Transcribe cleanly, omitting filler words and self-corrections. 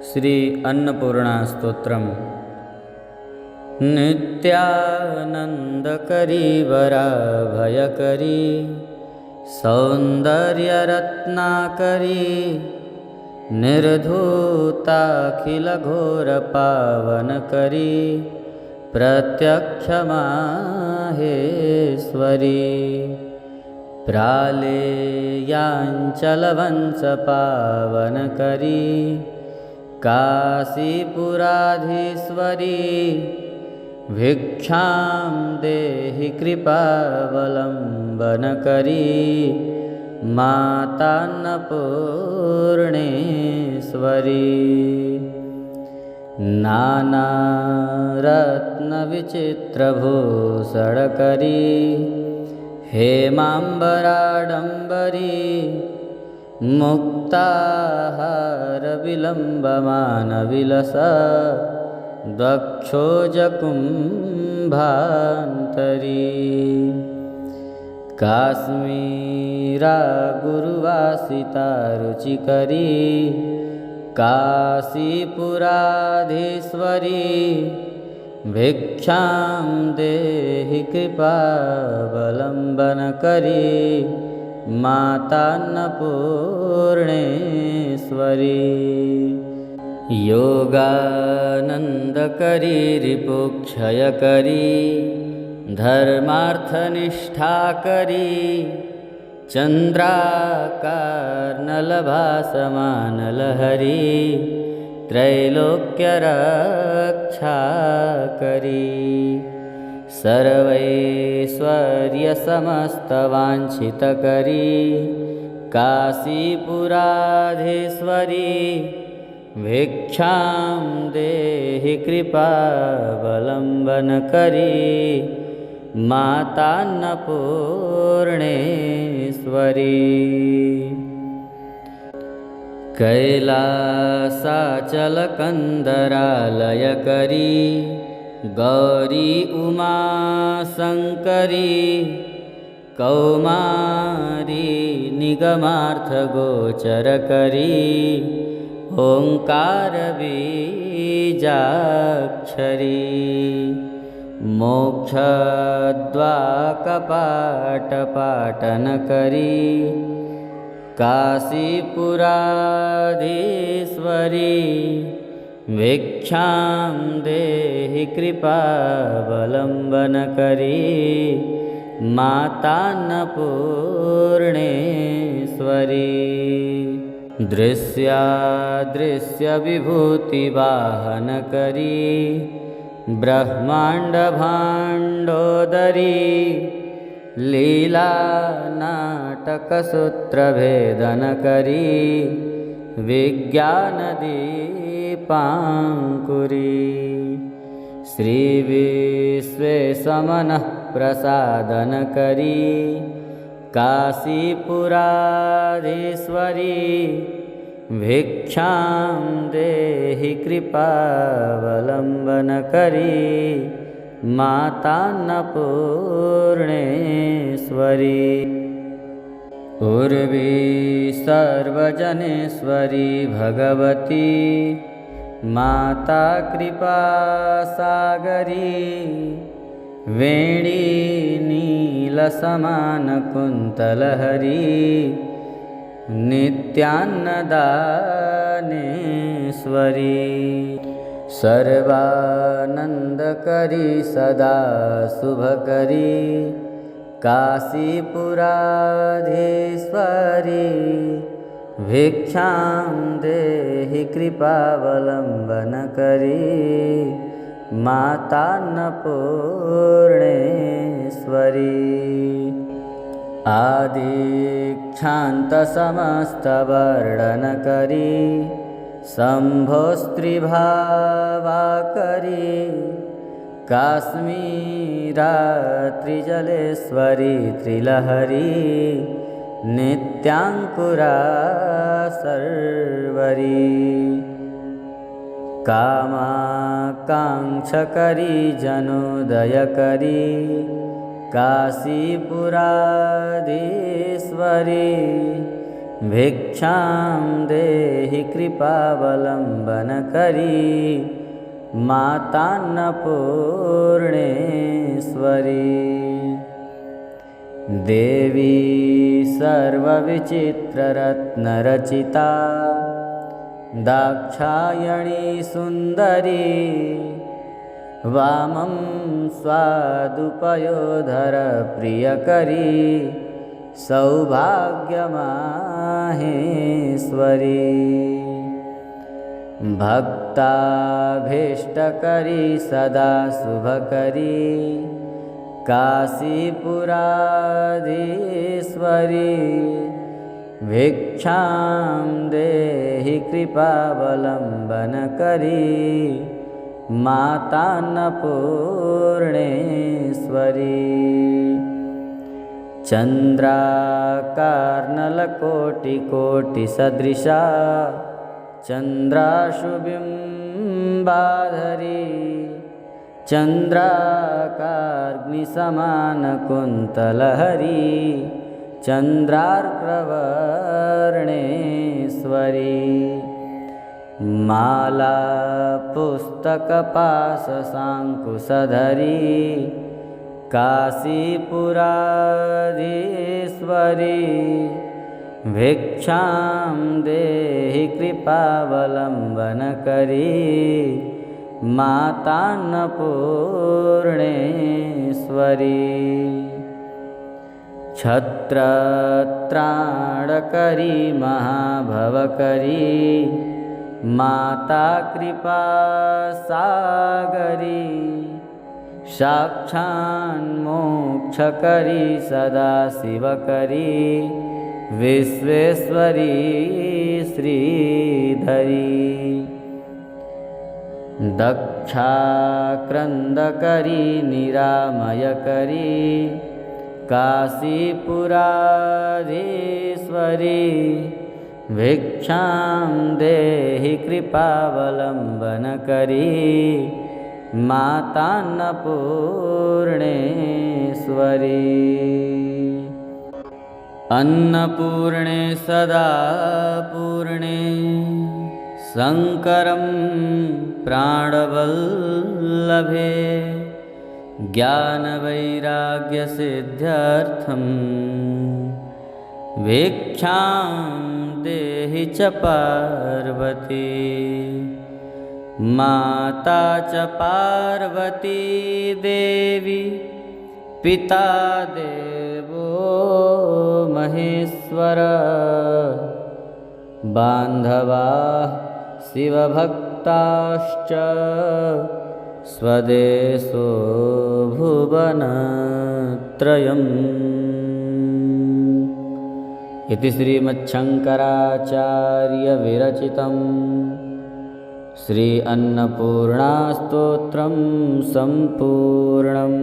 श्री अन्नपूर्णा स्तोत्रम्। नित्यानन्दकरी वराभयकरी सौन्दर्यरत्नाकरी निर्धूताखिलघोरपावनकरी प्रत्यक्षमाहेश्वरी प्रालेयाञ्चलवंशपावनकरी काशीपुराधीश्वरी भिक्षां देहि कृपावलम्बनकरी मातान्नपूर्णेश्वरी नानारत्नविचित्रभूषणकरी हेमाम्बराडम्बरी मुक्ताहारविलम्बमानविलसा दक्षोजकुम्भान्तरी काश्मीरा गुरुवासिता रुचिकरी काशीपुराधीश्वरी भिक्षां देहि कृपावलम्बनकरी मातान्नपूर्णेश्वरी योगानन्दकरी रिपुक्षयकरी धर्मार्थनिष्ठाकरी चन्द्राकारनलभासमानलहरी त्रैलोक्यरक्षाकरी सर्वैश्वर्यसमस्तवाञ्छितकरी काशीपुराधीश्वरी भिक्षां देहि कृपावलम्बनकरी मातान्नपूर्णेश्वरी कैलासाचलकन्दरालयकरी गौरी उमाशङ्करी कौमारी निगमार्थगोचरकरी ओङ्कारबीजाक्षरी मोक्षद्वाकपाटपाटनकरी काशीपुराधीश्वरी भिक्षां देहि कृपावलम्बनकरी मातान्नपूर्णेश्वरी दृश्यादृश्यविभूतिवाहनकरी ब्रह्माण्डभाण्डोदरी लीलानाटकसूत्रभेदनकरी विज्ञानदीपाङ्कुरी श्रीविश्वेशमनः प्रसादनकरी काशीपुराधीश्वरी भिक्षां देहि कृपावलम्बनकरी मातान्नपूर्णेश्वरी उर्वी सर्वजनेश्वरी भगवती माता कृपासागरी वेणी नीलसमानकुन्तलहरी नित्यान्नदानेश्वरी सर्वानन्दकरी सदा शुभकरी काशीपुराधीश्वरी भिक्षां देहि कृपावलम्बनकरी मातान्नपूर्णेश्वरी आदिक्षान्तसमस्तवर्णनकरी शम्भोस्त्रिभावाकरी काश्मीरात्रिजलेश्वरी त्रिलहरी नित्याङ्कुरा सर्वरी कामाकाङ्क्षकरी जनोदयकरी काशीपुराधीश्वरी भिक्षां देहि कृपावलम्बनकरी मातान्नपूर्णेश्वरी देवी सर्वविचित्ररत्नरचिता दाक्षायणी सुन्दरी वामं स्वादुपयोधर प्रियकरी सौभाग्यमाहेश्वरी भक्ताभीष्टकरी सदा शुभकरी काशीपुराधीश्वरी भिक्षां देहि कृपावलम्बनकरी मातान्नपूर्णेश्वरी चन्द्रार्कनलकोटिकोटिसदृशा चन्द्राशुबिम्बाधरी चन्द्राकाग्निसमानकुन्तलहरी चन्द्रार्कवर्णेश्वरी माला पुस्तकपाशशाङ्कुशधरी काशीपुराधीश्वरी भिक्षां देहि कृपावलम्बनकरी मातान्नपूर्णेश्वरी छत्रत्राणकरी महाभवकरी माता कृपासागरी साक्षान्मोक्षकरी सदाशिवकरी विश्वेश्वरी श्रीधरी दक्षाक्रन्दकरी निरामयकरी काशीपुराधीश्वरी भिक्षां देहि कृपावलम्बनकरी मातान्नपूर्णेश्वरी अन्नपूर्णे सदा पूर्णे शङ्करं प्राणवल्लभे ज्ञानवैराग्यसिद्ध्यर्थं भिक्षां देहि च पार्वती माता च पार्वती देवी पिता देवो महेश्वर बान्धवाः शिवभक्ताश्च स्वदेशो भुवनत्रयम् इति श्रीमच्छङ्कराचार्यविरचितं श्री अन्नपूर्णास्तोत्रं सम्पूर्णम्।